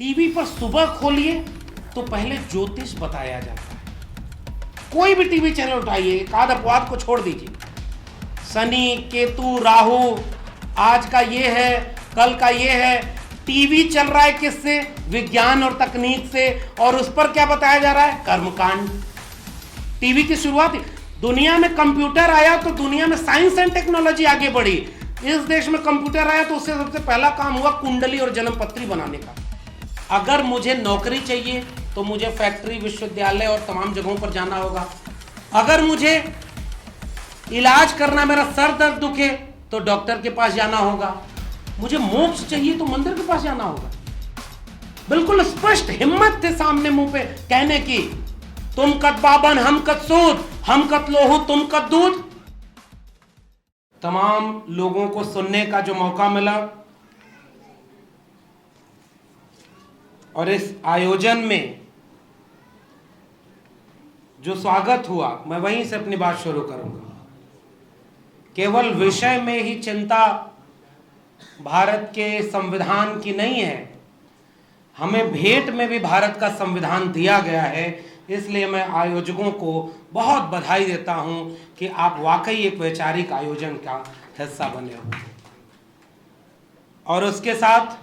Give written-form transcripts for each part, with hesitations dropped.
TV पर सुबह खोलिए तो पहले ज्योतिष बताया जाता है। कोई भी टीवी चैनल उठाइए, एक आध अपवाद को छोड़ दीजिए, शनि केतु राहु, आज का ये है कल का ये है। टीवी चल रहा है किससे? विज्ञान और तकनीक से। और उस पर क्या बताया जा रहा है? कर्मकांड। टीवी की शुरुआत, दुनिया में कंप्यूटर आया तो दुनिया में साइंस एंड टेक्नोलॉजी आगे बढ़ी। इस देश में कंप्यूटर आया तो उससे सबसे पहला काम हुआ कुंडली और जन्मपत्री बनाने का। अगर मुझे नौकरी चाहिए तो मुझे फैक्ट्री, विश्वविद्यालय और तमाम जगहों पर जाना होगा। अगर मुझे इलाज करना, मेरा सर दर्द दुखे तो डॉक्टर के पास जाना होगा। मुझे मोक्ष चाहिए तो मंदिर के पास जाना होगा। बिल्कुल स्पष्ट हिम्मत थे सामने मुंह पे कहने की, तुम कत बाबन हम कत सूद, हम कत लोहू तुम कत दूध। तमाम लोगों को सुनने का जो मौका मिला और इस आयोजन में जो स्वागत हुआ, मैं वहीं से अपनी बात शुरू करूंगा। केवल विषय में ही चिंता भारत के संविधान की नहीं है, हमें भेंट में भी भारत का संविधान दिया गया है। इसलिए मैं आयोजकों को बहुत बधाई देता हूं कि आप वाकई एक वैचारिक आयोजन का हिस्सा बने हो। और उसके साथ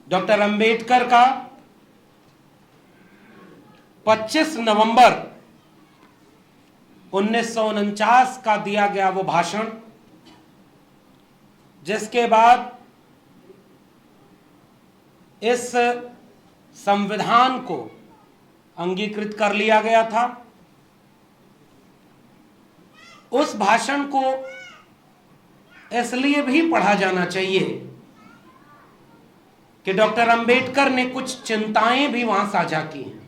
डॉक्टर अंबेडकर का 25 नवंबर 1949 का दिया गया वो भाषण, जिसके बाद इस संविधान को अंगीकृत कर लिया गया था। उस भाषण को इसलिए भी पढ़ा जाना चाहिए कि डॉक्टर अंबेडकर ने कुछ चिंताएं भी वहां साझा की हैं।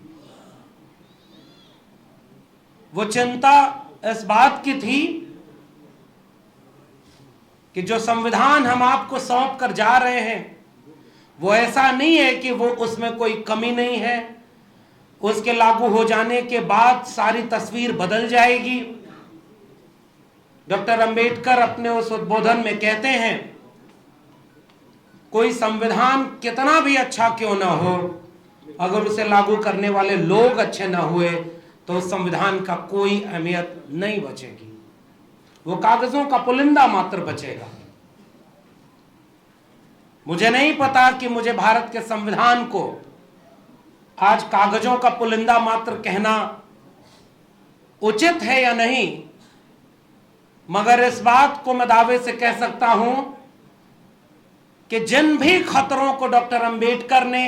वो चिंता इस बात की थी कि जो संविधान हम आपको सौंप कर जा रहे हैं वो ऐसा नहीं है कि वो उसमें कोई कमी नहीं है, उसके लागू हो जाने के बाद सारी तस्वीर बदल जाएगी। डॉक्टर अंबेडकर अपने उस उद्बोधन में कहते हैं, कोई संविधान कितना भी अच्छा क्यों ना हो, अगर उसे लागू करने वाले लोग अच्छे ना हुए तो उस संविधान का कोई अहमियत नहीं बचेगी, वो कागजों का पुलिंदा मात्र बचेगा। मुझे नहीं पता कि मुझे भारत के संविधान को आज कागजों का पुलिंदा मात्र कहना उचित है या नहीं, मगर इस बात को मैं दावे से कह सकता हूं कि जिन भी खतरों को डॉक्टर अंबेडकर ने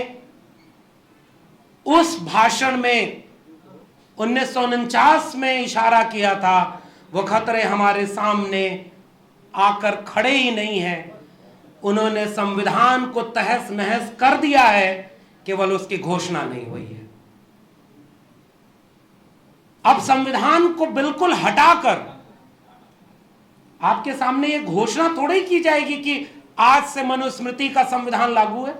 उस भाषण में 1949 में इशारा किया था, वो खतरे हमारे सामने आकर खड़े ही नहीं हैं। उन्होंने संविधान को तहस नहस कर दिया है, केवल उसकी घोषणा नहीं हुई है। अब संविधान को बिल्कुल हटाकर आपके सामने यह घोषणा थोड़ी की जाएगी कि आज से मनुस्मृति का संविधान लागू है,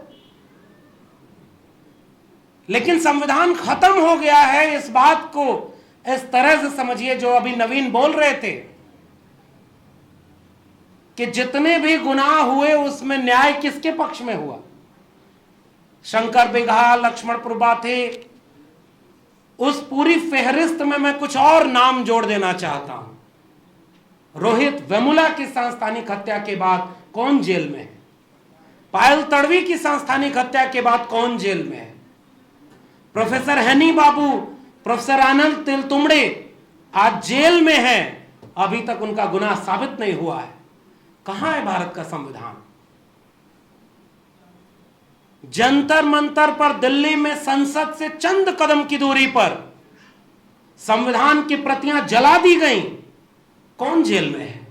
लेकिन संविधान खत्म हो गया है। इस बात को इस तरह से समझिए, जो अभी नवीन बोल रहे थे कि जितने भी गुनाह हुए उसमें न्याय किसके पक्ष में हुआ? शंकर बिगहा, लक्ष्मण प्रुबा थे। उस पूरी फेहरिस्त में मैं कुछ और नाम जोड़ देना चाहता हूं। रोहित वेमुला की सांस्थानिक हत्या के बाद कौन जेल में है? पायल तड़वी की सांस्थानिक हत्या के बाद कौन जेल में है? प्रोफेसर हनी बाबू, प्रोफेसर आनंद तिलतुमड़े आज जेल में हैं, अभी तक उनका गुनाह साबित नहीं हुआ है। कहां है भारत का संविधान? जंतर मंतर पर दिल्ली में संसद से चंद कदम की दूरी पर संविधान की प्रतियां जला दी गईं, कौन जेल में है?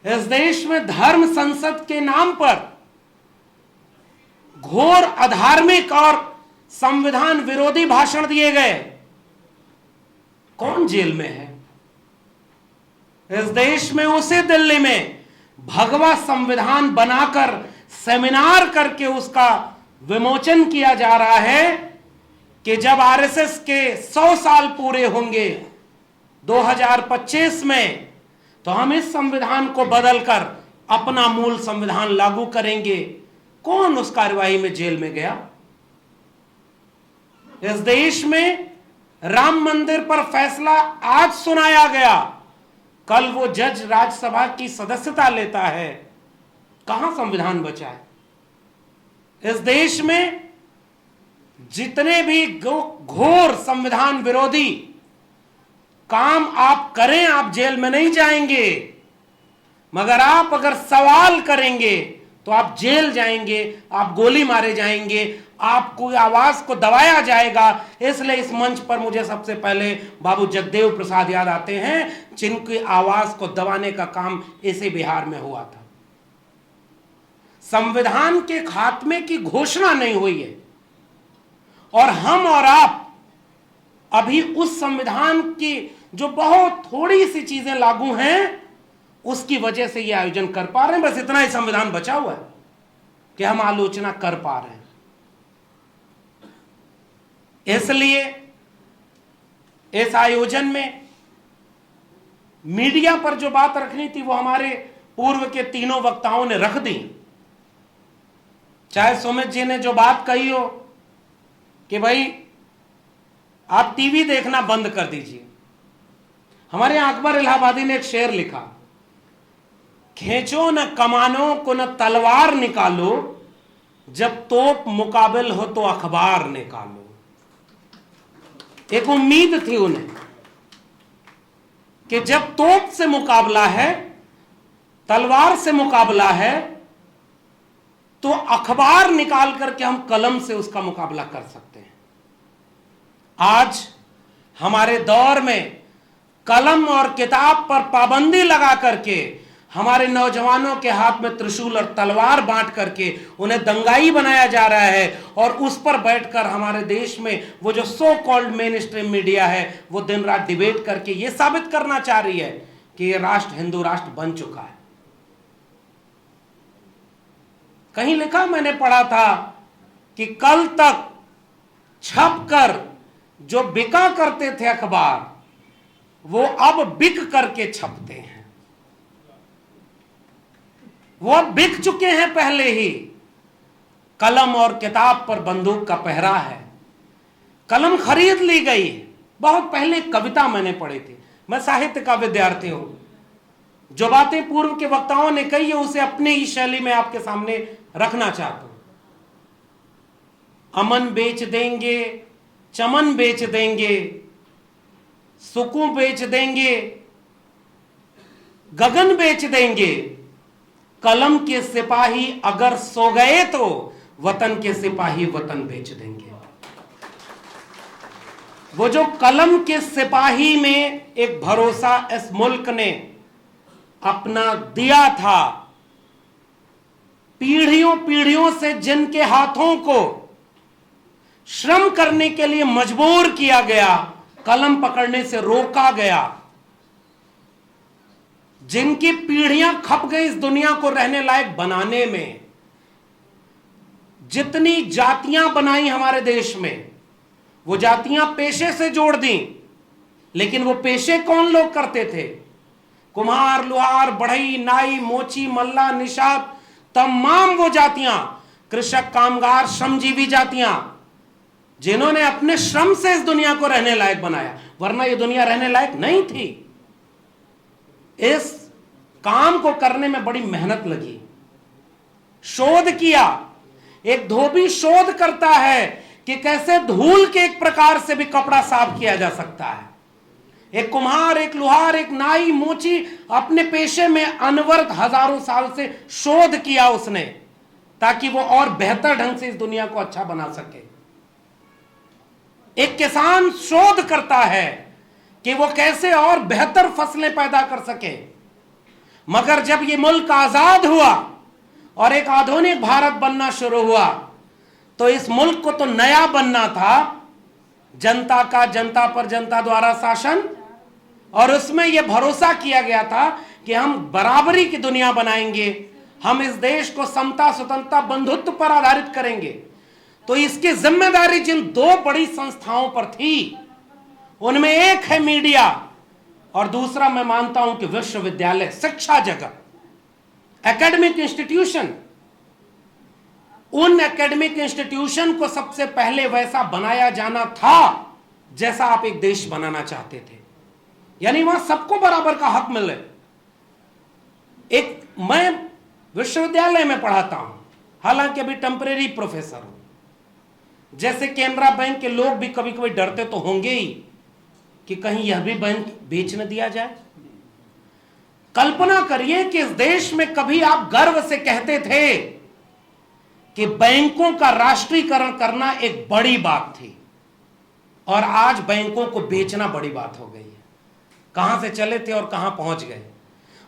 इस देश में धर्म संसद के नाम पर घोर अधार्मिक और संविधान विरोधी भाषण दिए गए, कौन जेल में है? इस देश में उसी दिल्ली में भगवा संविधान बनाकर सेमिनार करके उसका विमोचन किया जा रहा है कि जब आरएसएस के 100 साल पूरे होंगे 2025 में, तो हम इस संविधान को बदलकर अपना मूल संविधान लागू करेंगे। कौन उस कार्यवाही में जेल में गया? इस देश में राम मंदिर पर फैसला आज सुनाया गया, कल वो जज राज्यसभा की सदस्यता लेता है। कहां संविधान बचा है? इस देश में जितने भी घोर संविधान विरोधी काम आप करें, आप जेल में नहीं जाएंगे, मगर आप अगर सवाल करेंगे तो आप जेल जाएंगे, आप गोली मारे जाएंगे, आपको आवाज को दबाया जाएगा। इसलिए इस मंच पर मुझे सबसे पहले बाबू जगदेव प्रसाद याद आते हैं, जिनकी आवाज को दबाने का काम इसी बिहार में हुआ था। संविधान के खात्मे की घोषणा नहीं हुई है, और हम और आप अभी उस संविधान की जो बहुत थोड़ी सी चीजें लागू हैं, उसकी वजह से यह आयोजन कर पा रहे हैं। बस इतना ही संविधान बचा हुआ है कि हम आलोचना कर पा रहे हैं। इसलिए इस आयोजन में मीडिया पर जो बात रखनी थी वो हमारे पूर्व के तीनों वक्ताओं ने रख दी। चाहे सुमित जी ने जो बात कही हो कि भाई आप टीवी देखना बंद कर दीजिए, हमारे यहां अकबर इलाहाबादी ने एक शेर लिखा, खींचो न कमानों को न तलवार निकालो, जब तोप मुकाबिल हो तो अखबार निकालो। एक उम्मीद थी उन्हें कि जब तोप से मुकाबला है, तलवार से मुकाबला है, तो अखबार निकाल करके हम कलम से उसका मुकाबला कर सकते हैं। आज हमारे दौर में कलम और किताब पर पाबंदी लगा करके हमारे नौजवानों के हाथ में त्रिशूल और तलवार बांट करके उन्हें दंगाई बनाया जा रहा है, और उस पर बैठकर हमारे देश में वो जो so called main stream media है वो दिन रात डिबेट करके ये साबित करना चाह रही है कि ये राष्ट्र हिंदू राष्ट्र बन चुका है। कहीं लिखा मैंने पढ़ा था कि कल तक छपकर जो बिका करते थे अखबार, वो अब बिक करके छपते हैं। वो अब बिक चुके हैं पहले ही। कलम और किताब पर बंदूक का पहरा है, कलम खरीद ली गई। बहुत पहले कविता मैंने पढ़ी थी, मैं साहित्य का विद्यार्थी हूं, जो बातें पूर्व के वक्ताओं ने कही है उसे अपने ही शैली में आपके सामने रखना चाहता हूं। अमन बेच देंगे, चमन बेच देंगे, सुकून बेच देंगे, गगन बेच देंगे, कलम के सिपाही अगर सो गए तो वतन के सिपाही वतन बेच देंगे। वो जो कलम के सिपाही में एक भरोसा इस मुल्क ने अपना दिया था, पीढ़ियों पीढ़ियों से जिनके हाथों को श्रम करने के लिए मजबूर किया गया, कलम पकड़ने से रोका गया, जिनकी पीढ़ियां खप गई इस दुनिया को रहने लायक बनाने में, जितनी जातियां बनाई हमारे देश में, वो जातियां पेशे से जोड़ दी। लेकिन वो पेशे कौन लोग करते थे? कुम्हार, लुहार, बढ़ई, नाई, मोची, मल्ला, निषाद, तमाम वो जातियां, कृषक, कामगार, श्रमजीवी जातियां, जिन्होंने अपने श्रम से इस दुनिया को रहने लायक बनाया, वरना ये दुनिया रहने लायक नहीं थी। इस काम को करने में बड़ी मेहनत लगी, शोध किया। एक धोबी शोध करता है कि कैसे धूल के एक प्रकार से भी कपड़ा साफ किया जा सकता है। एक कुम्हार, एक लुहार, एक नाई, मोची अपने पेशे में अनवरत हजारों साल से शोध किया उसने, ताकि वो और बेहतर ढंग से इस दुनिया को अच्छा बना सके। एक किसान शोध करता है कि वो कैसे और बेहतर फसलें पैदा कर सके। मगर जब ये मुल्क आजाद हुआ और एक आधुनिक भारत बनना शुरू हुआ, तो इस मुल्क को तो नया बनना था, जनता का जनता पर जनता द्वारा शासन, और उसमें यह भरोसा किया गया था कि हम बराबरी की दुनिया बनाएंगे, हम इस देश को समता, स्वतंत्रता, बंधुत्व पर आधारित करेंगे। तो इसकी जिम्मेदारी जिन दो बड़ी संस्थाओं पर थी, उनमें एक है मीडिया और दूसरा मैं मानता हूं कि विश्वविद्यालय, शिक्षा जगत, एकेडमिक इंस्टीट्यूशन। उन एकेडमिक इंस्टीट्यूशन को सबसे पहले वैसा बनाया जाना था जैसा आप एक देश बनाना चाहते थे, यानी वहां सबको बराबर का हक मिले। मैं विश्वविद्यालय में पढ़ाता हूं, हालांकि अभी टेम्परेरी प्रोफेसर हूं। जैसे कैनरा बैंक के लोग भी कभी कभी डरते तो होंगे ही कि कहीं यह भी बैंक बेच न दिया जाए। कल्पना करिए कि इस देश में कभी आप गर्व से कहते थे कि बैंकों का राष्ट्रीयकरण करना एक बड़ी बात थी, और आज बैंकों को बेचना बड़ी बात हो गई है। कहां से चले थे और कहां पहुंच गए।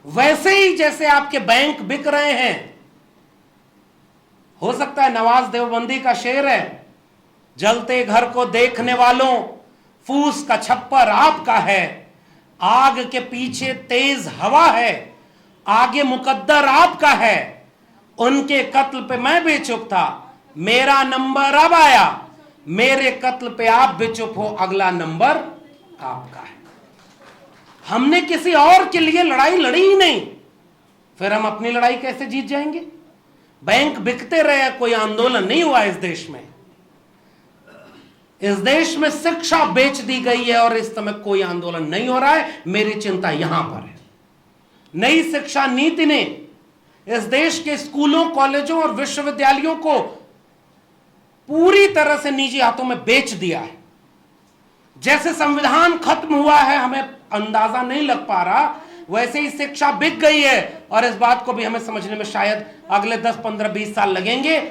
वैसे ही जैसे आपके बैंक बिक रहे हैं, हो सकता है नवाज देवबंदी का शेर है, जलते घर को देखने वालों फूस का छप्पर आपका है, आग के पीछे तेज हवा है, आगे मुकद्दर आपका है, उनके कत्ल पे मैं भी चुप था, मेरा नंबर अब आया, मेरे कत्ल पे आप भी चुप हो, अगला नंबर आपका है। हमने किसी और के लिए लड़ाई लड़ी ही नहीं, फिर हम अपनी लड़ाई कैसे जीत जाएंगे। बैंक बिकते रहे, कोई आंदोलन नहीं हुआ इस देश में। इस देश में शिक्षा बेच दी गई है और इस समय कोई आंदोलन नहीं हो रहा है। मेरी चिंता यहां पर है। नई शिक्षा नीति ने इस देश के स्कूलों, कॉलेजों और विश्वविद्यालयों को पूरी तरह से निजी हाथों में बेच दिया है। जैसे संविधान खत्म हुआ है, हमें अंदाजा नहीं लग पा रहा, वैसे ही शिक्षा बिक गई है, और इस बात को भी हमें समझने में शायद अगले 10, 15, 20 साल लगेंगे,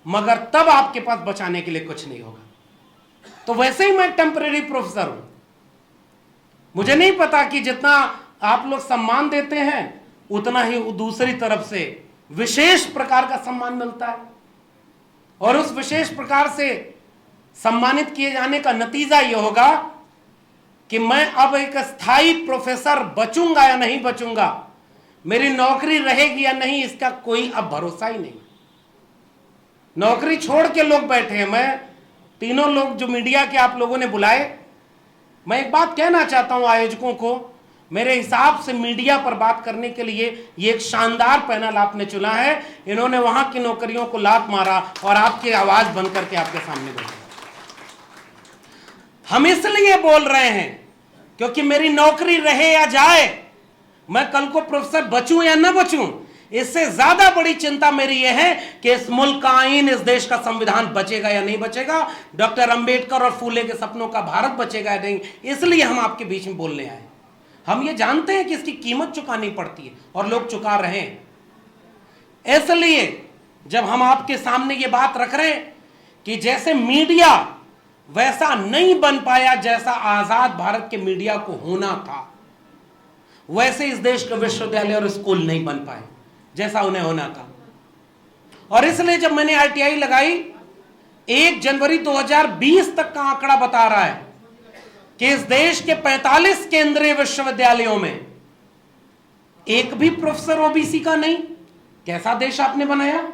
मगर तब आपके पास बचाने के लिए कुछ नहीं होगा। तो वैसे ही मैं टेम्परेरी प्रोफेसर हूं। मुझे नहीं पता कि जितना आप लोग सम्मान देते हैं उतना ही दूसरी तरफ से विशेष प्रकार का सम्मान मिलता है, और उस विशेष प्रकार से सम्मानित किए जाने का नतीजा यह होगा कि मैं अब एक स्थायी प्रोफेसर बचूंगा या नहीं बचूंगा, मेरी नौकरी रहेगी या नहीं, इसका कोई अब भरोसा ही नहीं। नौकरी छोड़ के लोग बैठे हैं। मैं तीनों लोग जो मीडिया के आप लोगों ने बुलाए, मैं एक बात कहना चाहता हूं आयोजकों को, मेरे हिसाब से मीडिया पर बात करने के लिए ये एक शानदार पैनल आपने चुना है। इन्होंने वहां की नौकरियों को लात मारा और आपकी आवाज बन करके आपके सामने बैठे। हम इसलिए बोल रहे हैं क्योंकि मेरी नौकरी रहे या जाए, मैं कल को प्रोफेसर बचूं या न बचूं, इससे ज्यादा बड़ी चिंता मेरी यह है कि इस मुल्क का आईन, इस देश का संविधान बचेगा या नहीं बचेगा, डॉक्टर अंबेडकर और फूले के सपनों का भारत बचेगा या नहीं। इसलिए हम आपके बीच में बोलने आए। हम ये जानते हैं कि इसकी कीमत चुकानी पड़ती है और लोग चुका रहे हैं। इसलिए जब हम आपके सामने ये बात रख रहे हैं कि जैसे मीडिया वैसा नहीं बन पाया जैसा आजाद भारत के मीडिया को होना था, वैसे इस देश के विश्वविद्यालय और स्कूल नहीं बन पाए जैसा उन्हें होना था। और इसलिए जब मैंने आरटीआई लगाई, 1 जनवरी 2020 तक का आंकड़ा बता रहा है कि इस देश के 45 केंद्रीय विश्वविद्यालयों में एक भी प्रोफेसर ओबीसी का नहीं। कैसा देश आपने बनाया।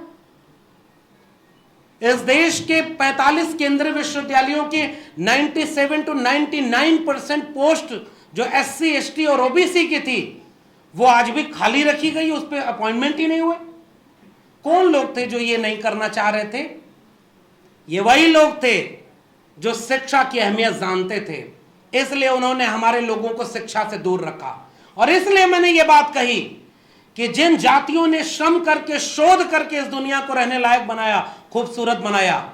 इस देश के 45 केंद्रीय विश्वविद्यालयों के 97 to 99% पोस्ट जो एससी, एसटी और ओबीसी की थी, वो आज भी खाली रखी गई, उस पर अपॉइंटमेंट ही नहीं हुए। कौन लोग थे जो ये नहीं करना चाह रहे थे? ये वही लोग थे जो शिक्षा की अहमियत जानते थे, इसलिए उन्होंने हमारे लोगों को शिक्षा से दूर रखा। और इसलिए मैंने ये बात कही कि जिन जातियों ने श्रम करके, शोध करके इस दुनिया को रहने लायक बनाया, खूबसूरत बनाया,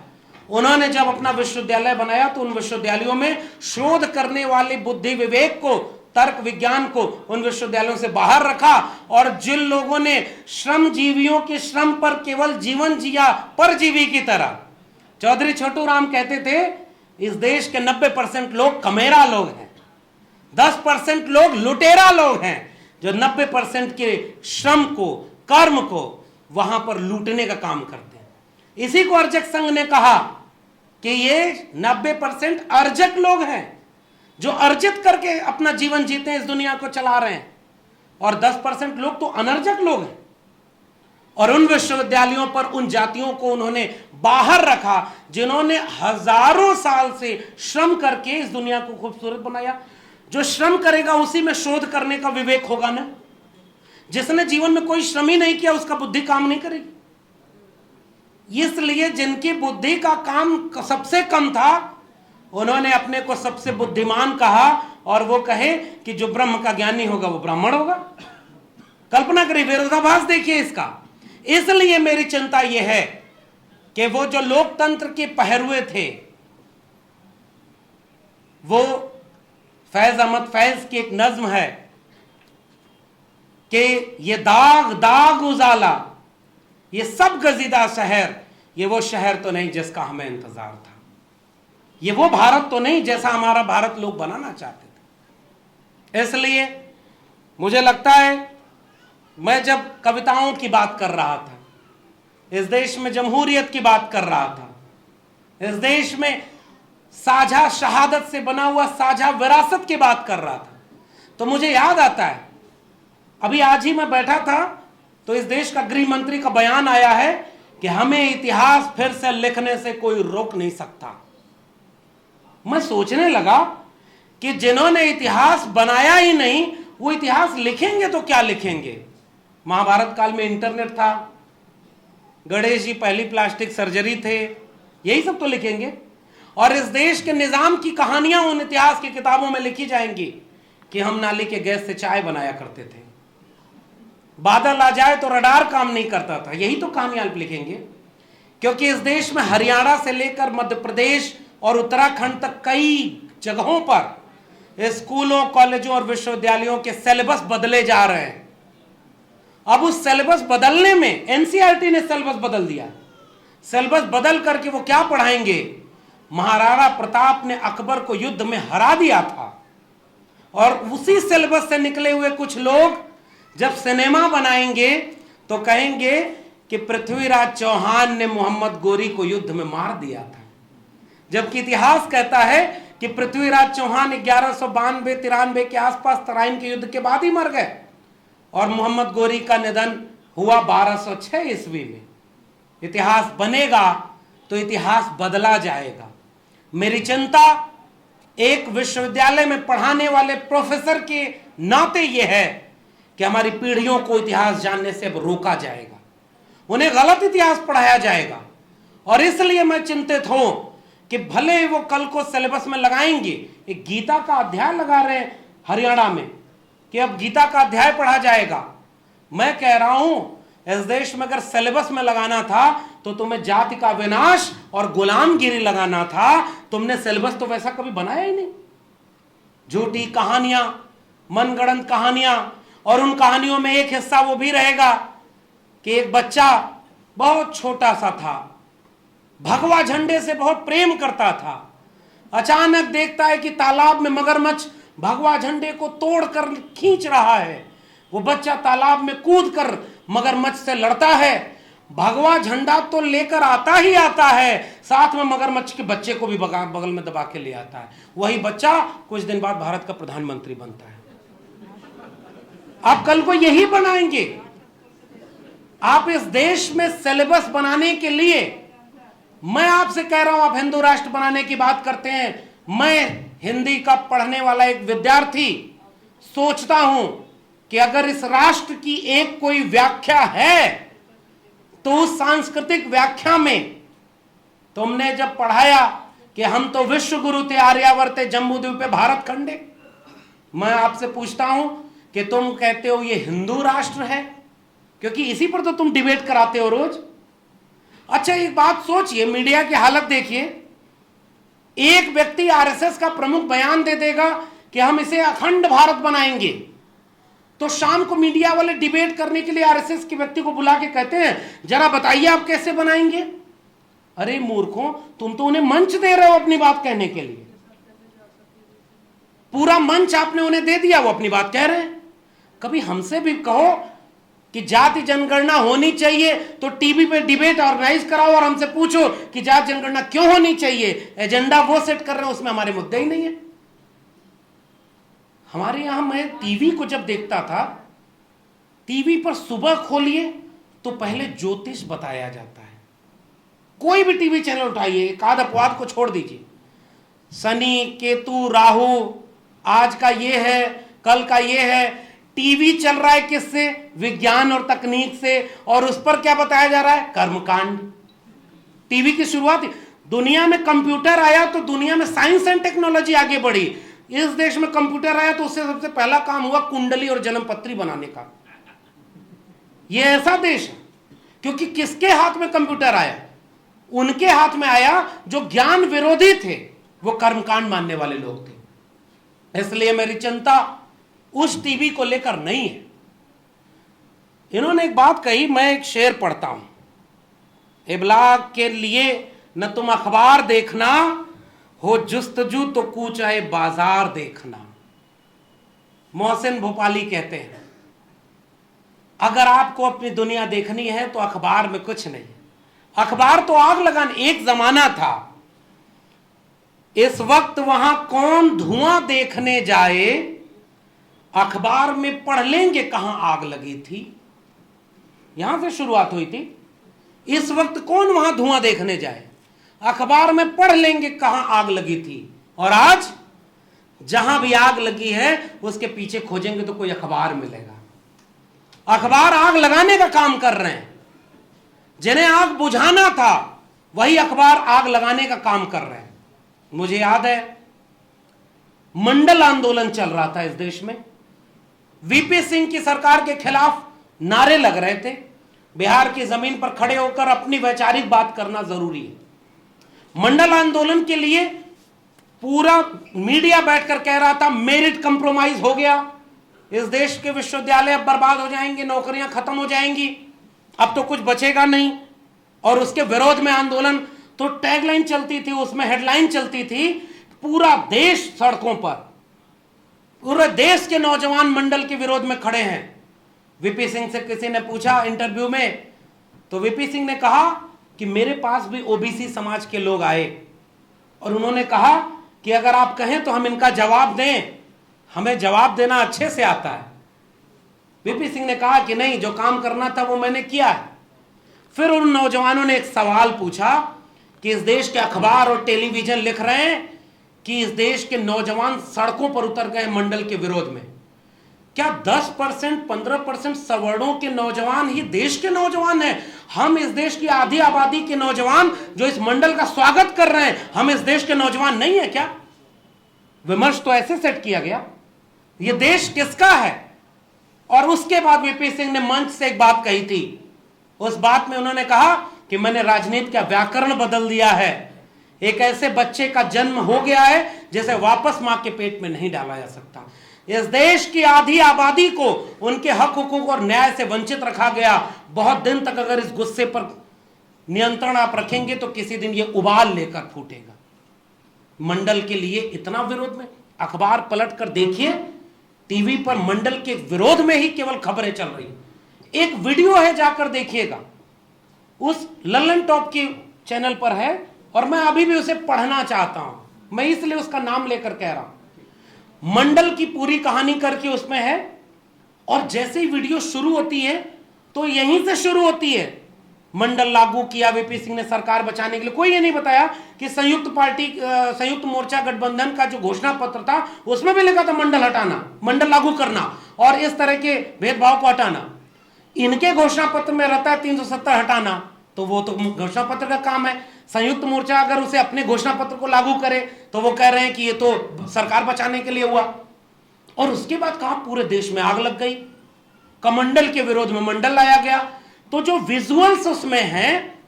उन्होंने जब अपना विश्वविद्यालय बनाया तो उन विश्वविद्यालयों में शोध करने वाले बुद्धि विवेक को, तर्क विज्ञान को उन विश्वविद्यालयों से बाहर रखा। और जिन लोगों ने श्रमजीवियों के श्रम पर केवल जीवन जिया परजीवी की तरह, चौधरी छोटू राम कहते थे इस देश के 90% लोग कमेरा लोग हैं, 10% लोग लुटेरा लोग हैं जो 90% के श्रम को, कर्म को वहां पर लूटने का काम करते हैं। इसी को अर्जक संघ ने कहा कि ये 90% अर्जक लोग हैं जो अर्जित करके अपना जीवन जीते हैं, इस दुनिया को चला रहे हैं, और 10% लोग तो अनर्जक लोग हैं। और उन विश्वविद्यालयों पर उन जातियों को उन्होंने बाहर रखा जिन्होंने हजारों साल से श्रम करके इस दुनिया को खूबसूरत बनाया। जो श्रम करेगा उसी में शोध करने का विवेक होगा ना। जिसने जीवन में कोई श्रम ही नहीं किया उसका बुद्धि काम नहीं करेगी। इसलिए जिनकी बुद्धि का काम सबसे कम था उन्होंने अपने को सबसे बुद्धिमान कहा और वो कहे कि जो ब्रह्म का ज्ञानी होगा वो ब्राह्मण होगा। कल्पना करिए, विरोधाभास देखिए इसका। इसलिए मेरी चिंता यह है कि वो जो लोकतंत्र के पहरुए थे, वो फैज अहमद फैज की एक नज्म है कि ये दाग दाग उजाला, ये सब गजीदा शहर, ये वो शहर तो नहीं जिसका हमें इंतजार था, ये वो भारत तो नहीं जैसा हमारा भारत लोग बनाना चाहते थे। इसलिए मुझे लगता है, मैं जब कविताओं की बात कर रहा था, इस देश में जमहूरियत की बात कर रहा था, इस देश में साझा शहादत से बना हुआ साझा विरासत की बात कर रहा था, तो मुझे याद आता है, अभी आज ही मैं बैठा था तो इस देश का गृह मंत्री का बयान आया है कि हमें इतिहास फिर से लिखने से कोई रोक नहीं सकता। मैं सोचने लगा कि जिन्होंने इतिहास बनाया ही नहीं वो इतिहास लिखेंगे तो क्या लिखेंगे। महाभारत काल में इंटरनेट था, गणेश जी पहली प्लास्टिक सर्जरी थे, यही सब तो लिखेंगे। और इस देश के निजाम की कहानियां उन इतिहास की किताबों में लिखी जाएंगी कि हम नाली के गैस से चाय बनाया करते थे, बादल आ जाए तो रडार काम नहीं करता था, यही तो कहानियां लिखेंगे। क्योंकि इस देश में हरियाणा से लेकर मध्य प्रदेश और उत्तराखंड तक कई जगहों पर स्कूलों, कॉलेजों और विश्वविद्यालयों के सिलेबस बदले जा रहे हैं। अब उस सिलेबस बदलने में एनसीईआरटी ने सिलेबस बदल दिया। सिलेबस बदल करके वो क्या पढ़ाएंगे, महाराणा प्रताप ने अकबर को युद्ध में हरा दिया था, और उसी सिलेबस से निकले हुए कुछ लोग जब सिनेमा बनाएंगे तो कहेंगे कि पृथ्वीराज चौहान ने मोहम्मद गोरी को युद्ध में मार दिया था, जबकि इतिहास कहता है कि पृथ्वीराज चौहान 1192-93 के आसपास तराइन के युद्ध के बाद ही मर गए और मोहम्मद गोरी का निधन हुआ 1206 ईस्वी में। इतिहास बनेगा तो इतिहास बदला जाएगा। मेरी चिंता एक विश्वविद्यालय में पढ़ाने वाले प्रोफेसर के नाते यह है कि हमारी पीढ़ियों को इतिहास जानने से अब रोका जाएगा, उन्हें गलत इतिहास पढ़ाया जाएगा। और इसलिए मैं चिंतित हूं कि भले वो कल को सिलेबस में लगाएंगे, एक गीता का अध्याय लगा रहे हैं हरियाणा में कि अब गीता का अध्याय पढ़ा जाएगा। मैं कह रहा हूं इस देश में अगर सिलेबस में लगाना था तो तुम्हें जाति का विनाश और गुलामगिरी लगाना था, तुमने सिलेबस तो वैसा कभी बनाया ही नहीं। झूठी कहानियां, मनगढ़ंत कहानियां, और उन कहानियों में एक हिस्सा वो भी रहेगा कि एक बच्चा बहुत छोटा सा था, भगवा झंडे से बहुत प्रेम करता था, अचानक देखता है कि तालाब में मगरमच्छ भगवा झंडे को तोड़कर खींच रहा है। वो बच्चा तालाब में कूदकर मगरमच्छ से लड़ता है, भगवा झंडा तो लेकर आता ही आता है, साथ में मगरमच्छ के बच्चे को भी बगल में दबा के ले आता है। वही बच्चा कुछ दिन बाद भारत का प्रधानमंत्री बनता है। आप कल को यही बनाएंगे। आप इस देश में सिलेबस बनाने के लिए, मैं आपसे कह रहा हूं, आप हिंदू राष्ट्र बनाने की बात करते हैं, मैं हिंदी का पढ़ने वाला एक विद्यार्थी सोचता हूं कि अगर इस राष्ट्र की एक कोई व्याख्या है तो उस सांस्कृतिक व्याख्या में तुमने जब पढ़ाया कि हम तो विश्व गुरु थे, आर्यावर्ते जम्बूद्वीपे भारत खंडे, मैं आपसे पूछता हूं कि तुम कहते हो ये हिंदू राष्ट्र है, क्योंकि इसी पर तो तुम डिबेट कराते हो रोज। अच्छा एक बात सोचिए, मीडिया की हालत देखिए, एक व्यक्ति आरएसएस का प्रमुख बयान दे देगा कि हम इसे अखंड भारत बनाएंगे, तो शाम को मीडिया वाले डिबेट करने के लिए आरएसएस के व्यक्ति को बुला के कहते हैं जरा बताइए आप कैसे बनाएंगे। अरे मूर्खों, तुम तो उन्हें मंच दे रहे हो अपनी बात कहने के लिए, पूरा मंच आपने उन्हें दे दिया, वो अपनी बात कह रहे हैं। कभी हमसे भी कहो कि जाति जनगणना होनी चाहिए तो टीवी पे डिबेट ऑर्गेनाइज कराओ और हमसे पूछो कि जाति जनगणना क्यों होनी चाहिए। एजेंडा वो सेट कर रहे हैं, उसमें हमारे मुद्दे ही नहीं है। हमारे यहां मैं टीवी को जब देखता था, टीवी पर सुबह खोलिए तो पहले ज्योतिष बताया जाता है। कोई भी टीवी चैनल उठाइए, एक आध अपवाद को छोड़ दीजिए, शनि केतु राहु, आज का ये है कल का ये है। टीवी चल रहा है किससे? विज्ञान और तकनीक से, और उस पर क्या बताया जा रहा है? कर्मकांड। टीवी की शुरुआत, दुनिया में कंप्यूटर आया तो दुनिया में साइंस एंड टेक्नोलॉजी आगे बढ़ी। इस देश में कंप्यूटर आया तो उससे सबसे पहला काम हुआ कुंडली और जन्मपत्री बनाने का। यह ऐसा देश है क्योंकि किसके हाथ में कंप्यूटर आया? उनके हाथ में आया जो ज्ञान विरोधी थे, वो कर्मकांड मानने वाले लोग थे। इसलिए मेरी चिंता उस टीवी को लेकर नहीं है। इन्होंने एक बात कही, मैं एक शेर पढ़ता हूं, इबलाग के लिए न तुम अखबार देखना, हो जुस्तजू तो कूच आए बाजार देखना। मोहसिन भोपाली कहते हैं, अगर आपको अपनी दुनिया देखनी है तो अखबार में कुछ नहीं। अखबार तो आग लगाने, एक जमाना था, इस वक्त वहां कौन धुआं देखने जाए, अखबार में पढ़ लेंगे कहां आग लगी थी। यहां से शुरुआत हुई थी। इस वक्त कौन वहां धुआं देखने जाए, अखबार में पढ़ लेंगे कहां आग लगी थी। और आज जहां भी आग लगी है उसके पीछे खोजेंगे तो कोई अखबार मिलेगा। अखबार आग लगाने का काम कर रहे हैं, जिन्हें आग बुझाना था वही अखबार आग लगाने का काम कर रहे हैं। मुझे याद है मंडल आंदोलन चल रहा था इस देश में, वीपी सिंह की सरकार के खिलाफ नारे लग रहे थे। बिहार की जमीन पर खड़े होकर अपनी वैचारिक बात करना जरूरी है। मंडल आंदोलन के लिए पूरा मीडिया बैठकर कह रहा था मेरिट कंप्रोमाइज हो गया, इस देश के विश्वविद्यालय अब बर्बाद हो जाएंगे, नौकरियां खत्म हो जाएंगी, अब तो कुछ बचेगा नहीं। और उसके विरोध में आंदोलन, तो टैगलाइन चलती थी, उसमें हेडलाइन चलती थी, पूरा देश सड़कों पर, पूरे देश के नौजवान मंडल के विरोध में खड़े हैं। वीपी सिंह से किसी ने पूछा इंटरव्यू में, तो वीपी सिंह ने कहा कि मेरे पास भी ओबीसी समाज के लोग आए और उन्होंने कहा कि अगर आप कहें तो हम इनका जवाब दें, हमें जवाब देना अच्छे से आता है। वीपी सिंह ने कहा कि नहीं, जो काम करना था वो मैंने किया है। फिर उन नौजवानों ने एक सवाल पूछा कि इस देश के अखबार और टेलीविजन लिख रहे हैं कि इस देश के नौजवान सड़कों पर उतर गए मंडल के विरोध में, क्या 10% 15% सवर्णों के नौजवान ही देश के नौजवान हैं? हम इस देश की आधी आबादी के नौजवान जो इस मंडल का स्वागत कर रहे हैं, हम इस देश के नौजवान नहीं है क्या? विमर्श तो ऐसे सेट किया गया, यह देश किसका है? और उसके बाद वीपी सिंह ने मंच से एक बात कही थी। उस बात में उन्होंने कहा कि मैंने राजनीति का व्याकरण बदल दिया है। एक ऐसे बच्चे का जन्म हो गया है जिसे वापस मां के पेट में नहीं डाला जा सकता। इस देश की आधी आबादी को उनके हक हुकूक और न्याय से वंचित रखा गया। बहुत दिन तक अगर इस गुस्से पर नियंत्रण आप रखेंगे तो किसी दिन ये उबाल लेकर फूटेगा। मंडल के लिए इतना विरोध में, अखबार पलट कर देखिए, टीवी पर मंडल के विरोध में ही केवल खबरें चल रही। एक वीडियो है, जाकर देखिएगा, उस लल्लन टॉप के चैनल पर है, और मैं अभी भी उसे पढ़ना चाहता हूं, मैं इसलिए उसका नाम लेकर कह रहा हूं। मंडल की पूरी कहानी करके उसमें है, और जैसे ही वीडियो शुरू होती है तो यहीं से शुरू होती है, मंडल लागू किया वीपी सिंह ने सरकार बचाने के लिए। कोई ये नहीं बताया कि संयुक्त मोर्चा गठबंधन का जो घोषणा पत्र था उसमें भी लिखा था मंडल हटाना, मंडल लागू करना और इस तरह के भेदभाव को हटाना। इनके घोषणा पत्र में रहता है 370 हटाना, तो वो तो घोषणा पत्र का काम है। संयुक्त मोर्चा अगर उसे अपने घोषणा पत्र को लागू करे तो वो कह रहे हैं कि ये तो सरकार बचाने के लिए हुआ। और उसके बाद कहा पूरे देश में आग लग गई, कमंडल के विरोध में मंडल लाया गया। तो जो विजुअल्स उसमें हैं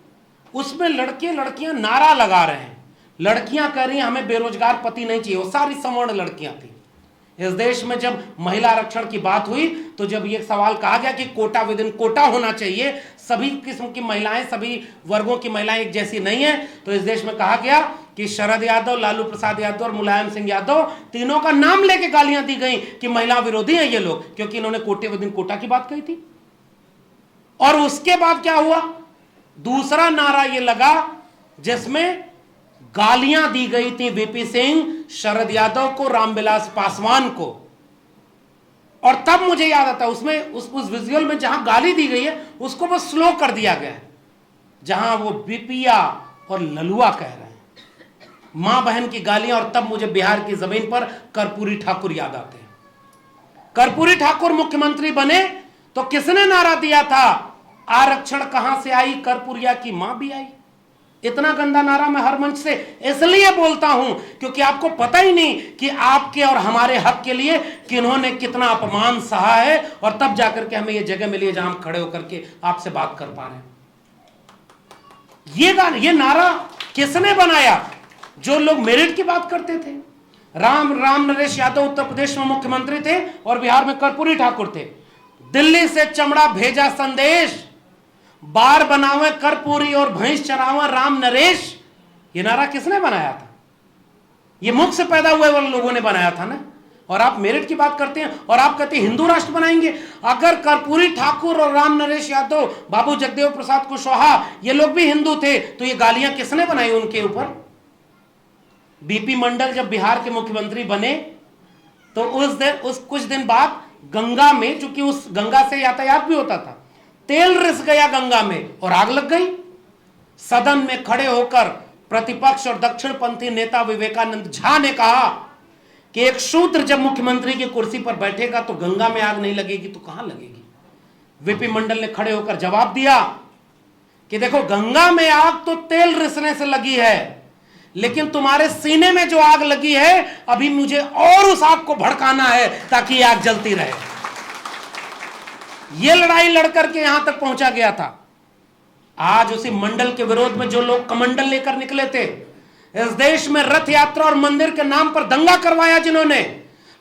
उसमें लड़के लड़कियां नारा लगा रहे हैं, लड़कियां कह रही हैं हमें बेरोजगार पति नहीं चाहिए, वो सारी सवर्ण लड़कियां थी। इस देश में जब महिला आरक्षण की बात हुई तो जब ये सवाल कहा गया कि कोटा विद इन कोटा होना चाहिए, सभी किस्म की महिलाएं, सभी वर्गों की महिलाएं एक जैसी नहीं है, तो इस देश में कहा गया कि शरद यादव, लालू प्रसाद यादव और मुलायम सिंह यादव, तीनों का नाम लेके गालियां दी गई कि महिला विरोधी हैं ये लोग, क्योंकि इन्होंने कोटे विद इन कोटा की बात कही थी। और उसके बाद क्या हुआ, दूसरा नारा ये लगा जिसमें गालियां दी गई थी वीपी सिंह, शरद यादव को, रामविलास पासवान को। और तब मुझे याद आता है उसमें उस विजुअल में जहां गाली दी गई है उसको बस स्लो कर दिया गया है, जहां वो बिपिया और ललुआ कह रहे हैं, मां बहन की गालियां। और तब मुझे बिहार की जमीन पर कर्पूरी ठाकुर याद आते हैं। कर्पूरी ठाकुर मुख्यमंत्री बने तो किसने नारा दिया था, आरक्षण कहां से आई, कर्पूरिया की मां भी आई। इतना गंदा नारा मैं हर मंच से इसलिए बोलता हूं क्योंकि आपको पता ही नहीं कि आपके और हमारे हक के लिए किन्होंने कितना अपमान सहा है, और तब जाकर के हमें यह जगह मिली है जहां हम खड़े होकर के आपसे बात कर पा रहे हैं। ये नारा किसने बनाया? जो लोग मेरिट की बात करते थे। राम नरेश यादव उत्तर प्रदेश में मुख्यमंत्री थे और बिहार में कर्पूरी ठाकुर थे। दिल्ली से चमड़ा भेजा संदेश, बार बनावे कर्पूरी और भैंस चरावा राम नरेश। ये नारा किसने बनाया था? ये मुख से पैदा हुए वाले लोगों ने बनाया था ना। और आप मेरिट की बात करते हैं और आप कहते हैं हिंदू राष्ट्र बनाएंगे। अगर कर्पूरी ठाकुर और राम नरेश यादव, बाबू जगदेव प्रसाद कुशवाहा ये लोग भी हिंदू थे, तो ये गालियां किसने बनाई उनके ऊपर? बीपी मंडल जब बिहार के मुख्यमंत्री बने तो उस कुछ दिन बाद गंगा में, चूंकि उस गंगा से यातायात भी होता था, तेल रिस गया गंगा में और आग लग गई। सदन में खड़े होकर प्रतिपक्ष और दक्षिणपंथी नेता विवेकानंद झा ने कहा कि एक शूद्र जब मुख्यमंत्री की कुर्सी पर बैठेगा तो गंगा में आग नहीं लगेगी तो कहां लगेगी? वीपी मंडल ने खड़े होकर जवाब दिया कि देखो, गंगा में आग तो तेल रिसने से लगी है, लेकिन तुम्हारे सीने में जो आग लगी है, अभी मुझे और उस आग को भड़काना है ताकि आग जलती रहे। यह लड़ाई लड़कर के यहां तक पहुंचा गया था। आज उसी मंडल के विरोध में जो लोग कमंडल लेकर निकले थे, इस देश में रथ यात्रा और मंदिर के नाम पर दंगा करवाया, जिन्होंने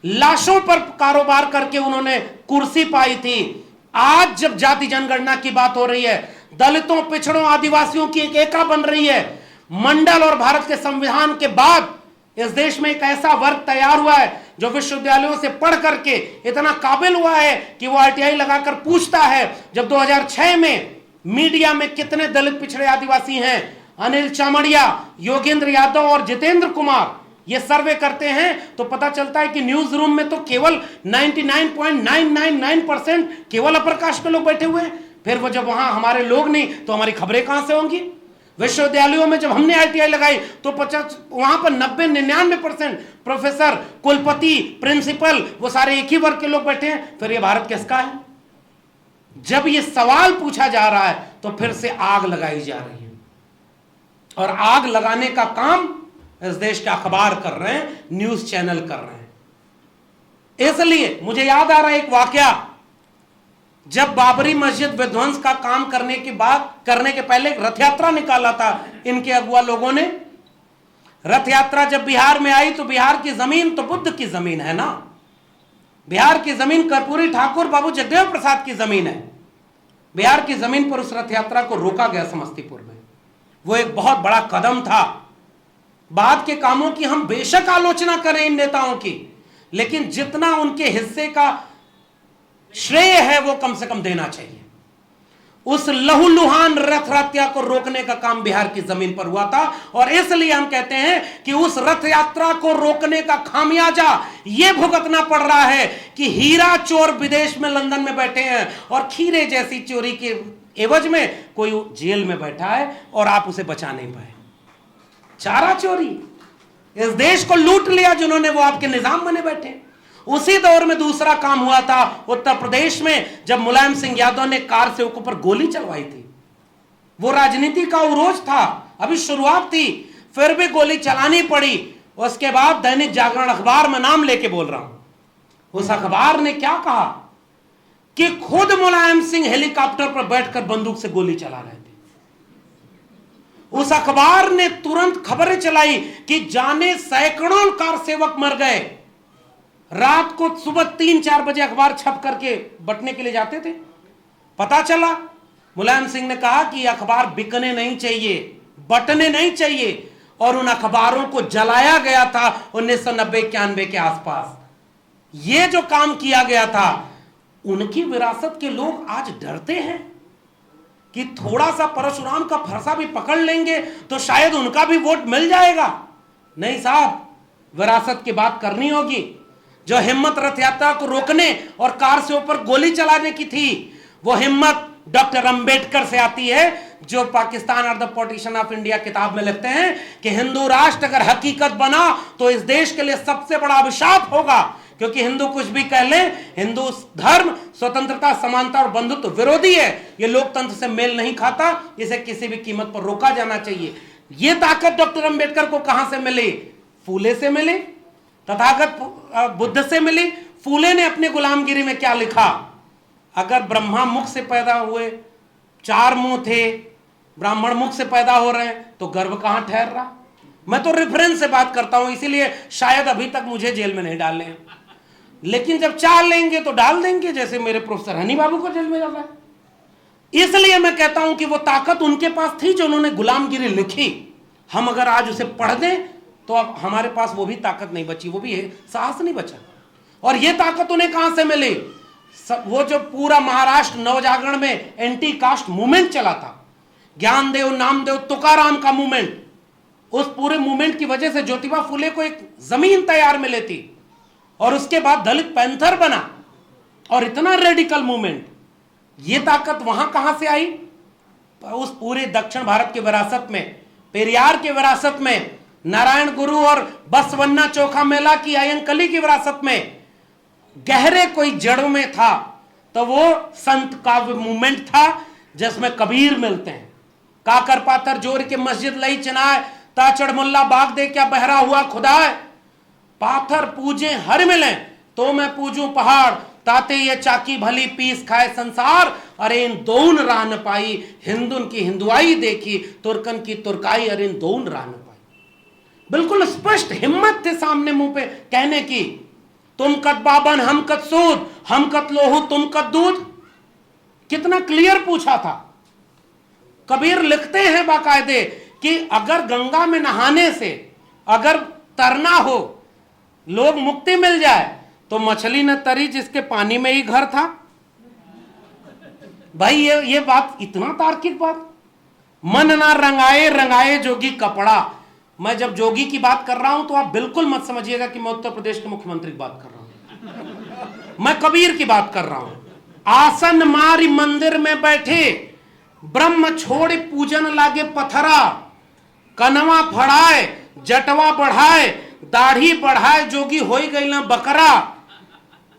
लाशों पर कारोबार करके उन्होंने कुर्सी पाई थी, आज जब जाति जनगणना की बात हो रही है, दलितों, पिछड़ों, आदिवासियों की एक एका बन रही है, मंडल और भारत के संविधान के बाद इस देश में एक ऐसा वर्ग तैयार हुआ है जो विश्वविद्यालयों से पढ़ करके इतना काबिल हुआ है कि वो आरटीआई लगाकर पूछता है, जब 2006 में मीडिया में कितने दलित, पिछड़े, आदिवासी हैं, अनिल चामड़िया, योगेंद्र यादव और जितेंद्र कुमार ये सर्वे करते हैं, तो पता चलता है कि न्यूज रूम में तो केवल 99.999% केवल अपर कास्ट के लोग बैठे हुए हैं। फिर वो जब वहां हमारे लोग नहीं तो हमारी खबरें कहां से होंगी? विश्वविद्यालयों में जब हमने आईटीआई लगाई तो वहां पर 90-99% प्रोफेसर, कुलपति, प्रिंसिपल वो सारे एक ही वर्ग के लोग बैठे हैं। फिर ये भारत किसका है? जब ये सवाल पूछा जा रहा है तो फिर से आग लगाई जा रही है, और आग लगाने का काम इस देश के अखबार कर रहे हैं, न्यूज चैनल कर रहे हैं। इसलिए मुझे याद आ रहा है एक वाकया, जब बाबरी मस्जिद विध्वंस का काम करने के पहले एक रथ यात्रा निकाला था इनके अगुआ लोगों ने। रथ यात्रा जब बिहार में आई तो बिहार की जमीन तो बुद्ध की जमीन है ना, बिहार की जमीन कर्पूरी ठाकुर, बाबू जगदेव प्रसाद की जमीन है। बिहार की जमीन पर उस रथ यात्रा को रोका गया समस्तीपुर में। वो एक बहुत बड़ा कदम था। बाद के कामों की हम बेशक आलोचना करें इन नेताओं की, लेकिन जितना उनके हिस्से का श्रेय है वो कम से कम देना चाहिए। उस लहूलुहान रथ यात्रा को रोकने का काम बिहार की जमीन पर हुआ था, और इसलिए हम कहते हैं कि उस रथ यात्रा को रोकने का खामियाजा यह भुगतना पड़ रहा है कि हीरा चोर विदेश में, लंदन में बैठे हैं, और खीरे जैसी चोरी के एवज में कोई जेल में बैठा है और आप उसे बचा नहीं पाए। चारा चोरी, इस देश को लूट लिया जिन्होंने, वो आपके निजाम बने बैठे। उसी दौर में दूसरा काम हुआ था उत्तर प्रदेश में, जब मुलायम सिंह यादव ने कार से ऊपर गोली चलवाई थी। वो राजनीति का उरोज था, अभी शुरुआत थी, फिर भी गोली चलानी पड़ी। उसके बाद दैनिक जागरण अखबार में नाम लेके बोल रहा हूं, उस अखबार ने क्या कहा कि खुद मुलायम सिंह हेलीकॉप्टर पर बैठकर बंदूक से गोली चला रहे थे। उस अखबार ने तुरंत खबरें चलाई कि जाने सैकड़ों कार सेवक मर गए। रात को सुबह 3-4 बजे अखबार छप करके बंटने के लिए जाते थे। पता चला मुलायम सिंह ने कहा कि अखबार बिकने नहीं चाहिए, बंटने नहीं चाहिए, और उन अखबारों को जलाया गया था 1990-91 के आसपास। यह जो काम किया गया था, उनकी विरासत के लोग आज डरते हैं कि थोड़ा सा परशुराम का फरसा भी पकड़ लेंगे तो शायद उनका भी वोट मिल जाएगा। नहीं साहब, विरासत की बात करनी होगी। जो हिम्मत रथ यात्रा को रोकने और कार से ऊपर गोली चलाने की थी, वो हिम्मत डॉक्टर अंबेडकर से आती है, जो पाकिस्तान और द पार्टीशन ऑफ इंडिया किताब में लिखते हैं कि हिंदू राष्ट्र अगर हकीकत बना तो इस देश के लिए सबसे बड़ा अभिशाप होगा, क्योंकि हिंदू कुछ भी कह लें, हिंदू धर्म स्वतंत्रता, समानता और बंधुत्व विरोधी है। यह लोकतंत्र से मेल नहीं खाता, इसे किसी भी कीमत पर रोका जाना चाहिए। ये ताकत डॉक्टर अंबेडकर को कहां से मिली? फूले से मिली, तथागत बुद्ध से मिली। फूले ने अपने गुलामगिरी में क्या लिखा? अगर ब्रह्मा मुख से पैदा हुए, 4 मुंह थे, ब्राह्मण मुख से पैदा हो रहे हैं, तो गर्भ कहां ठहर रहा? मैं तो रेफरेंस से बात करता हूं, इसीलिए शायद अभी तक मुझे जेल में नहीं डाले हैं, लेकिन जब चाह लेंगे तो डाल देंगे, जैसे मेरे प्रोफेसर हनी बाबू को जेल में डाला है। इसलिए मैं कहता हूं कि वो ताकत उनके पास थी जो उन्होंने गुलामगिरी लिखी। हम अगर आज उसे पढ़ दें तो अब हमारे पास वो भी ताकत नहीं बची, वो भी है साहस नहीं बचा। और ये ताकत उन्हें कहां से मिली? वो जो पूरा महाराष्ट्र नवजागरण में एंटी कास्ट मूवमेंट चला था, ज्ञानदेव, नामदेव, तुकाराम का मूवमेंट, उस पूरे मूवमेंट की वजह से ज्योतिबा फुले को एक जमीन तैयार मिली थी, और उसके बाद दलित पैंथर बना, और इतना रेडिकल मूवमेंट। ये ताकत वहां कहां से आई? उस पूरे दक्षिण भारत की विरासत में, पेरियार की विरासत में, नारायण गुरु और बसवन्ना चोखा मेला की अयंकली की विरासत में गहरे कोई जड़ों में था। तो वो संत काव्य मूवमेंट था जिसमें कबीर मिलते हैं, काकर पाथर जोर के मस्जिद लई चिनाए, ताचड़ मुल्ला बाग दे क्या बहरा हुआ खुदाए, पाथर पूजे हर मिले तो मैं पूजूं पहाड़, ताते ये चाकी भली पीस खाए संसार, अरे इन दोन राह न पाई, हिंदुन की हिंदुआई देखी, तुर्कन की तुर्काई, अरे इन दोन राह न पाई। बिल्कुल स्पष्ट हिम्मत थे सामने मुंह पे कहने की, तुम कत बाबन हम कत सूद, हम कत लोहू तुम कत दूध। कितना क्लियर पूछा था। कबीर लिखते हैं बाकायदे कि अगर गंगा में नहाने से अगर तरना हो, लोग मुक्ति मिल जाए, तो मछली न तरी जिसके पानी में ही घर था। भाई ये बात, इतना तार्किक बात। मन ना रंगाए रंगाए जोगी कपड़ा। मैं जब जोगी की बात कर रहा हूं तो आप बिल्कुल मत समझिएगा कि मैं उत्तर प्रदेश के मुख्यमंत्री की बात कर रहा हूं। मैं कबीर की बात कर रहा हूं। आसन मारी मंदिर में बैठे, ब्रह्म छोड़े पूजन लागे पथरा, कनवा फड़ाए जटवा बढ़ाए, दाढ़ी बढ़ाए जोगी होई गई ना बकरा,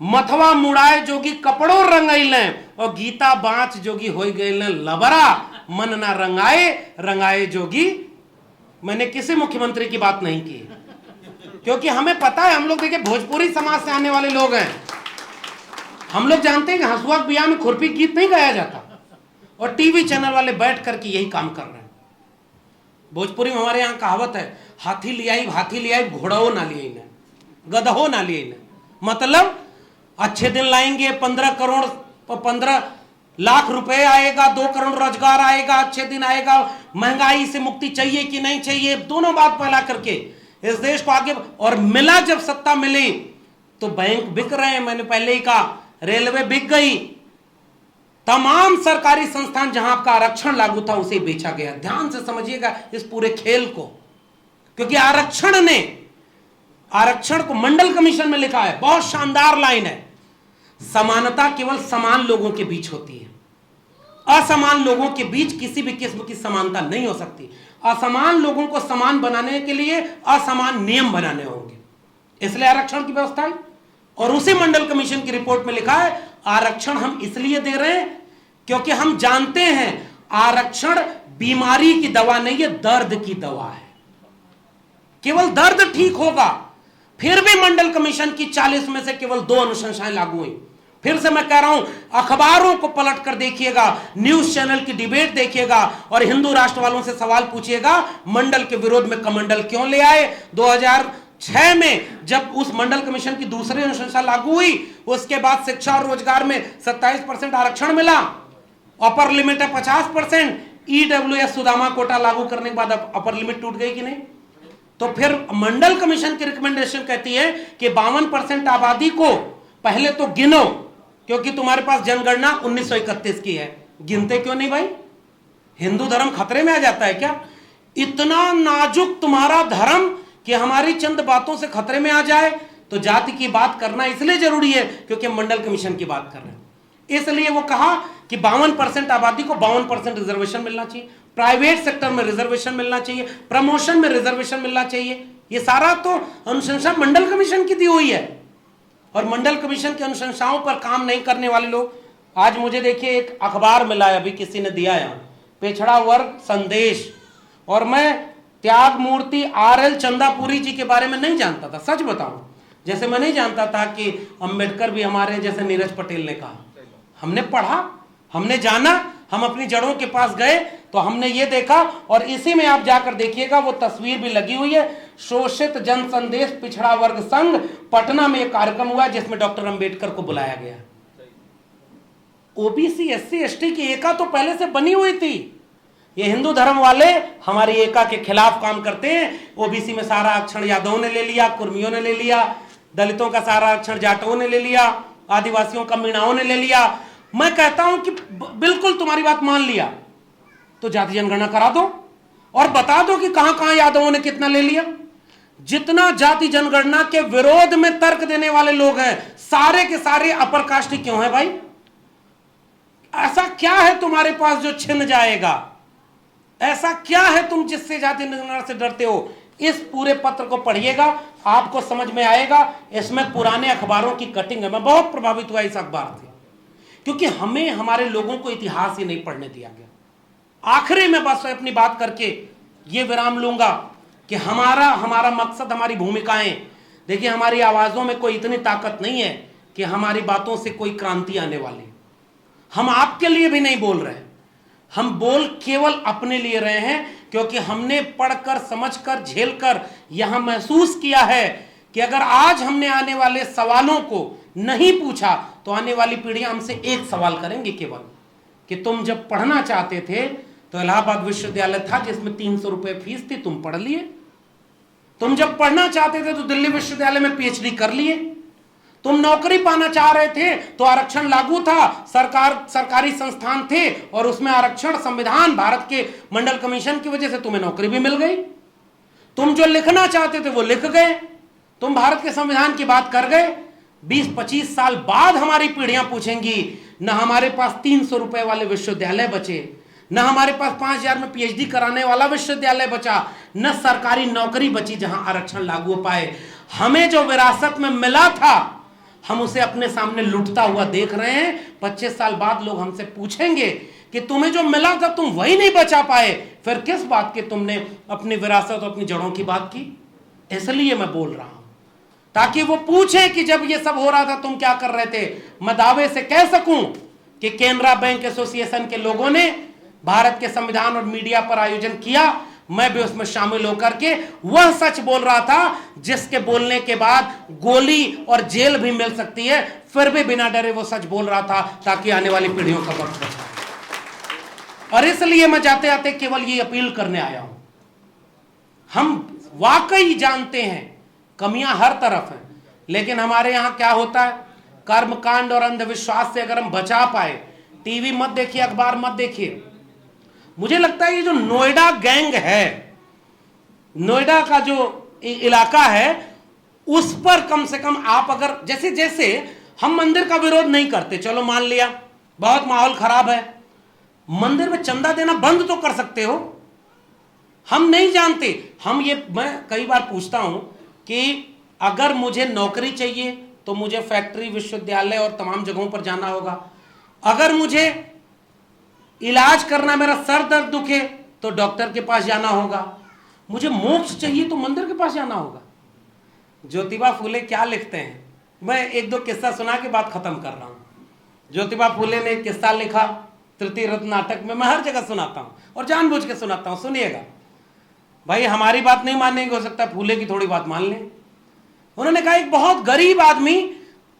मथवा मुड़ाए जोगी कपड़ों रंगैले, और गीता बाँच जोगी होई गई ना लबरा, मन ना रंगाए रंगाए जोगी। मैंने किसी मुख्यमंत्री की बात नहीं की, क्योंकि हमें पता है, हम लोग देखिए भोजपुरी समाज से आने वाले लोग हैं, हम लोग जानते हैं कि हंसुआ बिया में खुरपी गीत नहीं गाया जाता, और टीवी चैनल वाले बैठ करके यही काम कर रहे हैं। भोजपुरी में हमारे यहाँ कहावत है, हाथी ले आई घोड़ो ना लिए न, गधो ना लिए न। मतलब अच्छे दिन लाएंगे, 15 लाख रुपए आएगा, 2 करोड़ रोजगार आएगा, अच्छे दिन आएगा, महंगाई से मुक्ति चाहिए कि नहीं चाहिए, दोनों बात फैला करके इस देश को आगे। और मिला जब सत्ता मिली तो बैंक बिक रहे हैं, मैंने पहले ही कहा, रेलवे बिक गई, तमाम सरकारी संस्थान जहां आपका आरक्षण लागू था उसे बेचा गया। ध्यान से समझिएगा इस पूरे खेल को, क्योंकि आरक्षण को मंडल कमीशन में लिखा है, बहुत शानदार लाइन है, समानता केवल समान लोगों के बीच होती है, असमान लोगों के बीच किसी भी किस्म की समानता नहीं हो सकती। असमान लोगों को समान बनाने के लिए असमान नियम बनाने होंगे, इसलिए आरक्षण की व्यवस्था है। और उसी मंडल कमीशन की रिपोर्ट में लिखा है, आरक्षण हम इसलिए दे रहे हैं क्योंकि हम जानते हैं आरक्षण बीमारी की दवा नहीं है, दर्द की दवा है। केवल दर्द ठीक होगा। फिर भी मंडल कमीशन की 40 में से केवल 2 अनुशंसाएं लागू हुई। फिर से मैं कह रहा हूं, अखबारों को पलट कर देखिएगा, न्यूज चैनल की डिबेट देखिएगा, और हिंदू राष्ट्र वालों से सवाल पूछिएगा, मंडल के विरोध में कमंडल क्यों ले आए। 2006 में जब उस मंडल कमीशन की दूसरी अनुशंसा लागू हुई, उसके बाद शिक्षा और रोजगार में 27% आरक्षण मिला, अपर लिमिट है 50%, ईडब्ल्यूएस सुदामा कोटा लागू करने के बाद अपर लिमिट टूट गई कि नहीं। तो फिर मंडल कमीशन की रिकमेंडेशन कहती है कि 52% आबादी को पहले तो गिनो, क्योंकि तुम्हारे पास जनगणना 1931 की है। गिनते क्यों नहीं भाई? हिंदू धर्म खतरे में आ जाता है क्या? इतना नाजुक तुम्हारा धर्म कि हमारी चंद बातों से खतरे में आ जाए। तो जाति की बात करना इसलिए जरूरी है क्योंकि मंडल कमीशन की बात कर रहे हैं। इसलिए वो कहा कि 52% आबादी को 52% रिजर्वेशन मिलना चाहिए, प्राइवेट सेक्टर में रिजर्वेशन मिलना चाहिए, प्रमोशन में रिजर्वेशन मिलना चाहिए। ये सारा तो अनुशंसा मंडल कमीशन की दी हुई है। और मंडल कमीशन की अनुशंसाओं पर काम नहीं करने वाले लोग, आज मुझे देखिए एक अखबार मिला है, अभी किसी ने दिया है, पिछड़ा वर्ग संदेश, और मैं त्याग मूर्ति RL चंदापुरी जी के बारे में नहीं जानता था, सच बताऊं। जैसे मैं नहीं जानता था कि अंबेडकर भी हमारे जैसे नीरज पटेल ने कहा। हमने पढ़ा, हमने जाना, हम अपनी जड़ों के पास गए तो हमने ये देखा। और इसी में आप जाकर देखिएगा, वो तस्वीर भी लगी हुई है। शोषित जन संदेश पिछड़ा वर्ग संघ पटना में एक कार्यक्रम हुआ जिसमें डॉक्टर अंबेडकर को बुलाया गया। ओबीसी SC ST की एका तो पहले से बनी हुई थी। ये हिंदू धर्म वाले हमारी एका के खिलाफ काम करते हैं। ओबीसी में सारा आरक्षण यादवों ने ले लिया, कुर्मियों ने ले लिया, दलितों का सारा आरक्षण जाटों ने ले लिया, आदिवासियों का मीणाओं ने ले लिया। मैं कहता हूं कि बिल्कुल तुम्हारी बात मान लिया तो जाति जनगणना करा दो और बता दो कि कहां कहां यादवों ने कितना ले लिया। जितना जाति जनगणना के विरोध में तर्क देने वाले लोग हैं, सारे के सारे अपर कास्ट क्यों है भाई? ऐसा क्या है तुम्हारे पास जो छिन जाएगा? ऐसा क्या है तुम जिससे जाति जनगणना से डरते हो? इस पूरे पत्र को पढ़िएगा, आपको समझ में आएगा। इसमें पुराने अखबारों की कटिंग है। मैं बहुत प्रभावित हुआ इस अखबार से, क्योंकि हमें हमारे लोगों को इतिहास ही नहीं पढ़ने दिया गया। आखिरी में बस अपनी बात करके ये विराम लूंगा कि हमारा मकसद, हमारी भूमिकाएं, देखिए हमारी आवाजों में कोई इतनी ताकत नहीं है कि हमारी बातों से कोई क्रांति आने वाली। हम आपके लिए भी नहीं बोल रहे हैं, हम बोल केवल अपने लिए रहे हैं, क्योंकि हमने पढ़कर, समझकर, झेलकर यहां महसूस किया है कि अगर आज हमने आने वाले सवालों को नहीं पूछा तो आने वाली पीढ़ियां हमसे एक सवाल करेंगे केवल कि तुम जब पढ़ना चाहते थे तो इलाहाबाद विश्वविद्यालय था जिसमें 300 रुपए फीस थी, तुम पढ़ लिए। तुम जब पढ़ना चाहते थे तो दिल्ली विश्वविद्यालय में PhD कर लिए। तुम नौकरी पाना चाह रहे थे तो आरक्षण लागू था, सरकारी संस्थान थे और उसमें आरक्षण, संविधान, भारत के मंडल कमीशन की वजह से तुम्हें नौकरी भी मिल गई। तुम जो लिखना चाहते थे वो लिख गए, तुम भारत के संविधान की बात कर गए। 20-25 साल बाद हमारी पीढ़ियां पूछेंगी, न हमारे पास 300 रुपए वाले विश्वविद्यालय बचे, न हमारे पास 5000 में PhD कराने वाला विश्वविद्यालय बचा, न सरकारी नौकरी बची जहां आरक्षण लागू हो पाए। हमें जो विरासत में मिला था हम उसे अपने सामने लुटता हुआ देख रहे हैं। 25 साल बाद लोग हमसे पूछेंगे कि तुम्हें जो मिला था तुम वही नहीं बचा पाए, फिर किस बात के तुमने अपनी विरासत और अपनी जड़ों की बात की? इसलिए मैं बोल रहा हूं ताकि वो पूछे कि जब ये सब हो रहा था तुम क्या कर रहे थे। मैं दावे से कह सकूं कि केनरा बैंक एसोसिएशन के लोगों ने भारत के संविधान और मीडिया पर आयोजन किया, मैं भी उसमें शामिल होकर के वह सच बोल रहा था जिसके बोलने के बाद गोली और जेल भी मिल सकती है, फिर भी बिना डरे वो सच बोल रहा था ताकि आने वाली पीढ़ियों का वक्त बचे। और इसलिए मैं जाते जाते केवल ये अपील करने आया हूं। हम वाकई जानते हैं कमियां हर तरफ हैं, लेकिन हमारे यहां क्या होता है, कर्मकांड और अंधविश्वास से अगर हम बचा पाए, टीवी मत देखिए, अखबार मत देखिए। मुझे लगता है ये जो नोएडा गैंग है, नोएडा का जो इलाका है, उस पर कम से कम आप अगर जैसे जैसे हम मंदिर का विरोध नहीं करते, चलो मान लिया बहुत माहौल खराब है, मंदिर में चंदा देना बंद तो कर सकते हो। हम नहीं जानते, मैं कई बार पूछता हूं कि अगर मुझे नौकरी चाहिए तो मुझे फैक्ट्री, विश्वविद्यालय और तमाम जगहों पर जाना होगा। अगर मुझे इलाज करना, मेरा सर दर्द दुखे तो डॉक्टर के पास जाना होगा। मुझे मोक्ष चाहिए तो मंदिर के पास जाना होगा। ज्योतिबा फूले क्या लिखते हैं, मैं एक दो किस्सा सुना के बात खत्म कर रहा हूं। ज्योतिबा फूले ने एक किस्सा लिखा तृतीय रत्न नाटक में, मैं हर जगह सुनाता हूं और जानबूझ के सुनाता हूं, सुनिएगा भाई। हमारी बात नहीं मानने की हो सकता है, फूले की थोड़ी बात मान लें। उन्होंने कहा एक बहुत गरीब आदमी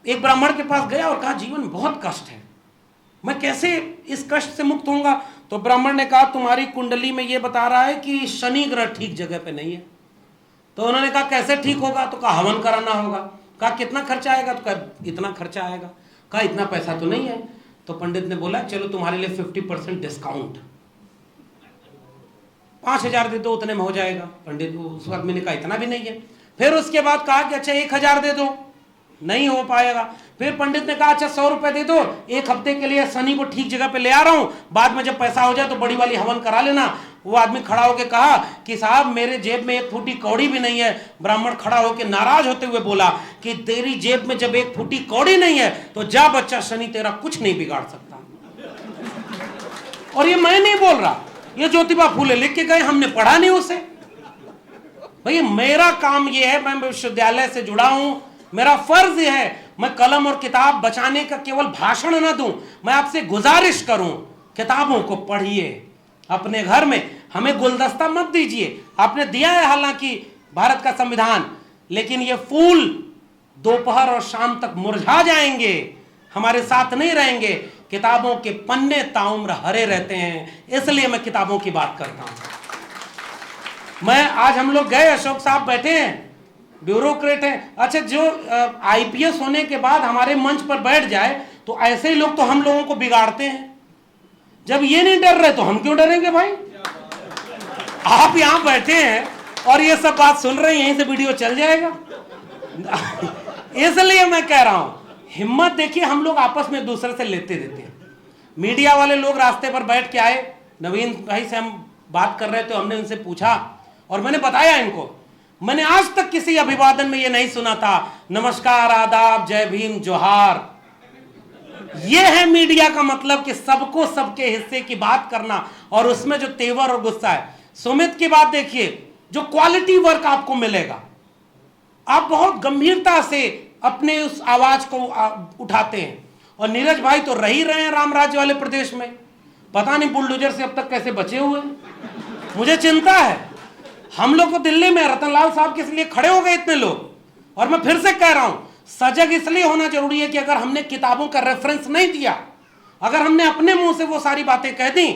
एक ब्राह्मण के पास गया और कहा जीवन बहुत कष्ट है, मैं कैसे इस कष्ट से मुक्त होऊंगा? तो ब्राह्मण ने कहा तुम्हारी कुंडली में यह बता रहा है कि शनि ग्रह ठीक जगह पे नहीं है। तो उन्होंने कहा कैसे ठीक होगा? तो कहा हवन कराना होगा। कहा कितना खर्चा आएगा? तो कहा इतना खर्चा आएगा। कहा इतना पैसा तो नहीं है। तो पंडित ने बोला चलो तुम्हारे लिए 50% डिस्काउंट, 5000 दे दो, उतने में हो जाएगा। पंडित उस आदमी ने कहा इतना भी नहीं है। फिर उसके बाद कहा कि अच्छा 1000 दे दो, नहीं हो पाएगा। फिर पंडित ने कहा अच्छा 100 रुपए दे दो, एक हफ्ते के लिए शनि को ठीक जगह पे ले आ रहा हूं, बाद में जब पैसा हो जाए तो बड़ी वाली हवन करा लेना। वो आदमी खड़ा होकर कहा कि साहब मेरे जेब में 1 फूटी कौड़ी भी नहीं है। ब्राह्मण खड़ा होकर नाराज होते हुए बोला कि तेरी जेब में जब 1 फूटी कौड़ी नहीं है तो जा बच्चा, शनि तेरा कुछ नहीं बिगाड़ सकता। और ये मैं नहीं बोल रहा, ये ज्योतिबा फूले लिख के गए, हमने पढ़ा नहीं उसे। भैया मेरा काम यह है, मैं विश्वविद्यालय से जुड़ा हूं, मेरा फर्ज है मैं कलम और किताब बचाने का केवल भाषण ना दूं, मैं आपसे गुजारिश करूं किताबों को पढ़िए अपने घर में, हमें गुलदस्ता मत दीजिए। आपने दिया है हालांकि भारत का संविधान, लेकिन ये फूल दोपहर और शाम तक मुरझा जाएंगे, हमारे साथ नहीं रहेंगे। किताबों के पन्ने ताउम्र हरे रहते हैं, इसलिए मैं किताबों की बात करता हूं। मैं आज हम लोग गए, अशोक साहब बैठे हैं, ब्यूरोक्रेट हैं। अच्छा, जो आईपीएस होने के बाद हमारे मंच पर बैठ जाए तो ऐसे ही लोग तो हम लोगों को बिगाड़ते हैं। जब ये नहीं डर रहे तो हम क्यों डरेंगे भाई? आप यहां बैठे हैं और ये सब बात सुन रहे हैं, यहीं से वीडियो चल जाएगा। इसलिए मैं कह रहा हूं, हिम्मत देखिए, हम लोग आपस में एक दूसरे से लेते देते हैं। मीडिया वाले लोग रास्ते पर बैठ के आए, नवीन भाई से हम बात कर रहे थे, हमने उनसे पूछा और मैंने बताया इनको, मैंने आज तक किसी अभिवादन में ये नहीं सुना था नमस्कार, आदाब, जय भीम, जोहार। ये है मीडिया का मतलब कि सबको सबके हिस्से की बात करना, और उसमें जो तेवर और गुस्सा है। सुमित की बात देखिए, जो क्वालिटी वर्क आपको मिलेगा, आप बहुत गंभीरता से अपने उस आवाज को उठाते हैं। और नीरज भाई तो रह ही रहे हैं राम राज्य वाले प्रदेश में, पता नहीं बुलडोजर से अब तक कैसे बचे हुए हैं, मुझे चिंता है। हम लोग को दिल्ली में रतनलाल साहब के लिए खड़े हो गए इतने लोग, और मैं फिर से कह रहा हूं, सजग इसलिए होना जरूरी है कि अगर हमने किताबों का रेफरेंस नहीं दिया, अगर हमने अपने मुंह से वो सारी बातें कह दी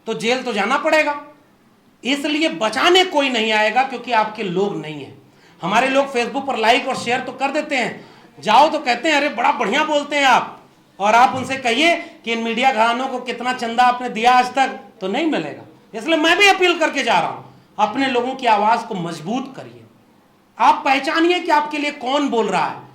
तो जेल तो जाना पड़ेगा। इसलिए बचाने कोई नहीं आएगा, क्योंकि आपके लोग नहीं है। हमारे लोग फेसबुक पर लाइक और शेयर तो कर देते हैं, जाओ तो कहते हैं अरे बड़ा बढ़िया बोलते हैं आप, और आप उनसे कहिए कि इन मीडिया घरानों को कितना चंदा आपने दिया आज तक, तो नहीं मिलेगा। इसलिए मैं भी अपील करके जा रहा हूं, अपने लोगों की आवाज को मजबूत करिए। आप पहचानिए कि आपके लिए कौन बोल रहा है।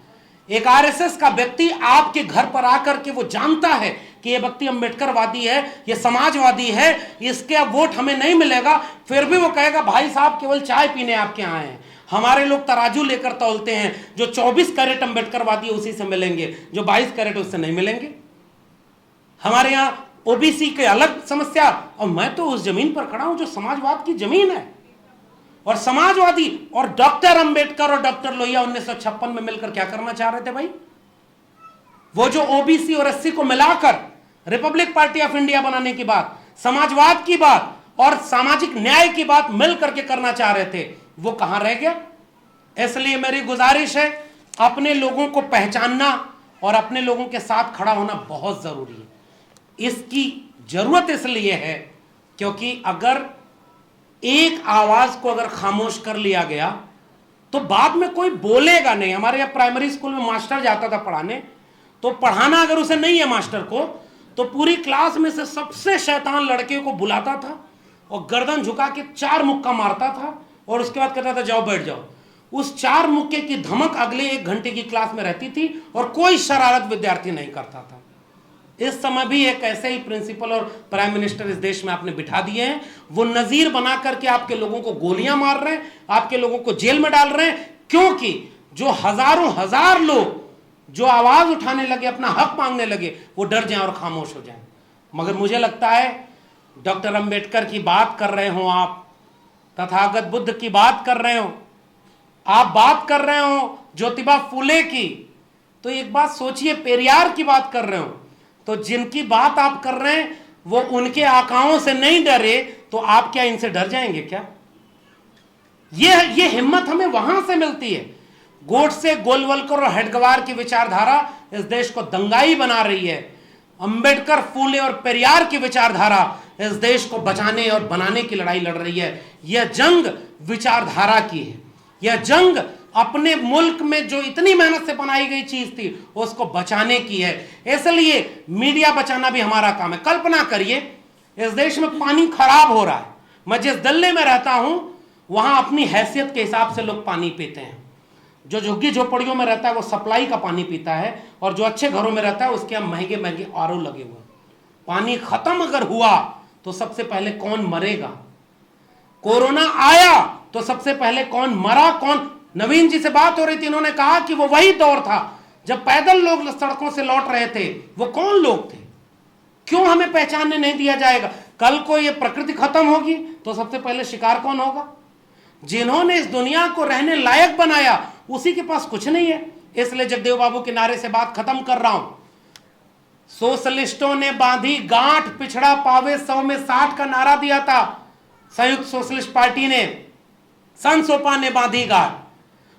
एक आरएसएस का व्यक्ति आपके घर पर आकर के वो जानता है कि ये व्यक्ति अम्बेडकरवादी है, ये समाजवादी है, इसके वोट हमें नहीं मिलेगा, फिर भी वो कहेगा भाई साहब केवल चाय पीने आपके यहाँ हैं। हमारे लोग तराजू लेकर तौलते हैं, जो 24 कैरेट अम्बेडकरवादी है उसी से मिलेंगे, जो 22 कैरेट उससे नहीं मिलेंगे। हमारे यहाँ ओबीसी के अलग समस्या, और मैं तो उस जमीन पर खड़ा हूं जो समाजवाद की जमीन है। और समाजवादी और डॉक्टर अंबेडकर और डॉक्टर लोहिया 1956 में मिलकर क्या करना चाह रहे थे भाई? वो जो ओबीसी और एससी को मिलाकर रिपब्लिक पार्टी ऑफ इंडिया बनाने की बात, समाजवाद की बात और सामाजिक न्याय की बात मिलकर के करना चाह रहे थे, वो कहां रह गया? इसलिए मेरी गुजारिश है, अपने लोगों को पहचानना और अपने लोगों के साथ खड़ा होना बहुत जरूरी है। इसकी जरूरत इसलिए है क्योंकि अगर एक आवाज को अगर खामोश कर लिया गया तो बाद में कोई बोलेगा नहीं। हमारे यहाँ प्राइमरी स्कूल में मास्टर जाता था पढ़ाने, तो पढ़ाना अगर उसे नहीं है मास्टर को, तो पूरी क्लास में से सबसे शैतान लड़के को बुलाता था और गर्दन झुका के 4 मुक्का मारता था, और उसके बाद कहता था जाओ बैठ जाओ। उस 4 मुक्के की धमक अगले 1 घंटे की क्लास में रहती थी और कोई शरारत विद्यार्थी नहीं करता था। इस समय भी एक ऐसे ही प्रिंसिपल और प्राइम मिनिस्टर इस देश में आपने बिठा दिए हैं, वो नजीर बना करके आपके लोगों को गोलियां मार रहे हैं, आपके लोगों को जेल में डाल रहे हैं, क्योंकि जो हजारों हजार लोग जो आवाज उठाने लगे, अपना हक मांगने लगे, वो डर जाएं और खामोश हो जाएं। मगर मुझे लगता है डॉक्टर अंबेडकर की बात कर रहे हो आप, तथागत बुद्ध की बात कर रहे हो, आप बात कर रहे हो ज्योतिबा फूले की, तो एक बात सोचिए, पेरियार की बात कर रहे हो, तो जिनकी बात आप कर रहे हैं वो उनके आकाओं से नहीं डरे, तो आप क्या इनसे डर जाएंगे क्या? ये हिम्मत हमें वहां से मिलती है। गोडसे, गोलवलकर और हेडगवार की विचारधारा इस देश को दंगाई बना रही है। अंबेडकर, फूले और पेरियार की विचारधारा इस देश को बचाने और बनाने की लड़ाई लड़ रही है। यह जंग विचारधारा की है, यह जंग अपने मुल्क में जो इतनी मेहनत से बनाई गई चीज थी उसको बचाने की है। इसलिए मीडिया बचाना भी हमारा काम है। कल्पना करिए, इस देश में पानी खराब हो रहा है, मैं जिस दिल्ली में रहता हूं वहां अपनी हैसियत के हिसाब से लोग पानी पीते हैं। जो झुग्गी झोपड़ियों में रहता है वो सप्लाई का पानी पीता है, और जो अच्छे घरों में रहता है उसके यहाँ महंगे महंगे आरओ लगे हुए। पानी खत्म अगर हुआ तो सबसे पहले कौन मरेगा? कोरोना आया तो सबसे पहले कौन मरा? कौन? नवीन जी से बात हो रही थी, उन्होंने कहा कि वो वही दौर था जब पैदल लोग सड़कों से लौट रहे थे। वो कौन लोग थे? क्यों हमें पहचानने नहीं दिया जाएगा? कल को ये प्रकृति खत्म होगी तो सबसे पहले शिकार कौन होगा? जिन्होंने इस दुनिया को रहने लायक बनाया उसी के पास कुछ नहीं है। इसलिए जगदेव बाबू के नारे से बात खत्म कर रहा हूं। सोशलिस्टों ने बांधी गांठ, पिछड़ा पावे 100 में 60 का नारा दिया था। संयुक्त सोशलिस्ट पार्टी ने, सन सोपा ने बांधी गांठ।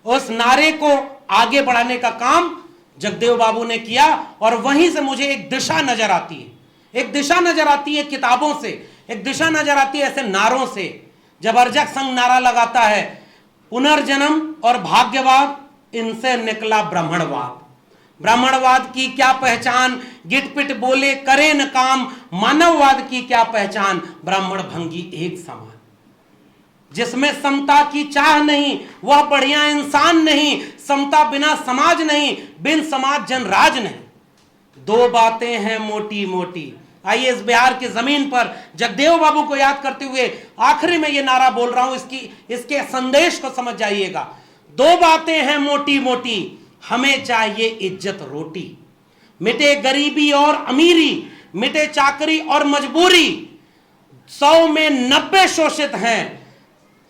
उस नारे को आगे बढ़ाने का काम जगदेव बाबू ने किया और वहीं से मुझे एक दिशा नजर आती है। एक दिशा नजर आती है किताबों से, एक दिशा नजर आती है ऐसे नारों से। जब अर्जक संघ नारा लगाता है पुनर्जन्म और भाग्यवाद, इनसे निकला ब्राह्मणवाद। ब्राह्मणवाद की क्या पहचान, गिटपिट बोले करे न काम। मानववाद की क्या पहचान, ब्राह्मण भंगी एक समान। जिसमें समता की चाह नहीं वह बढ़िया इंसान नहीं। समता बिना समाज नहीं, बिन समाज जन राज नहीं। दो बातें हैं मोटी मोटी। आइए इस बिहार की जमीन पर जगदेव बाबू को याद करते हुए आखिरी में यह नारा बोल रहा हूं, इसके संदेश को समझ जाइएगा। दो बातें हैं मोटी मोटी, हमें चाहिए इज्जत रोटी। मिटे गरीबी और अमीरी, मिटे चाकरी और मजबूरी। 100 में 90 शोषित हैं,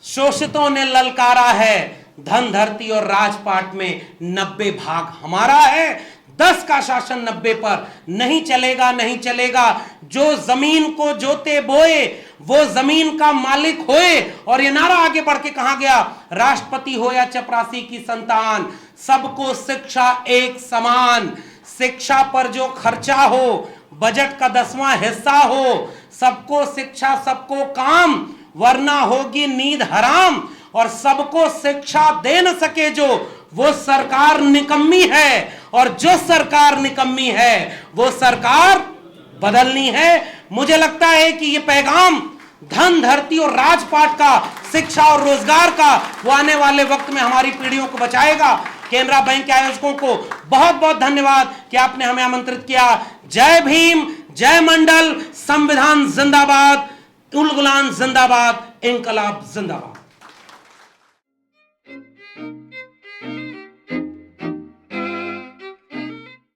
शोषितों ने ललकारा है। धन धरती और राजपाट में 90 भाग हमारा है। 10 का शासन 90 पर नहीं चलेगा, नहीं चलेगा। जो जमीन को जोते बोए वो जमीन का मालिक होए। और ये नारा आगे बढ़ के कहा गया, राष्ट्रपति हो या चपरासी की संतान, सबको शिक्षा एक समान। शिक्षा पर जो खर्चा हो, बजट का 10वां हिस्सा हो। सबको शिक्षा सबको काम, वरना होगी नींद हराम। और सबको शिक्षा दे न सके जो, वो सरकार निकम्मी है। और जो सरकार निकम्मी है वो सरकार बदलनी है। मुझे लगता है कि ये पैगाम धन धरती और राजपाट का, शिक्षा और रोजगार का, वो आने वाले वक्त में हमारी पीढ़ियों को बचाएगा। केनरा बैंक के आयोजकों को बहुत बहुत धन्यवाद कि आपने हमें आमंत्रित किया। जय भीम, जय मंडल, संविधान जिंदाबाद, उल गुलाम जिंदाबाद, इंकलाब जिंदाबाद।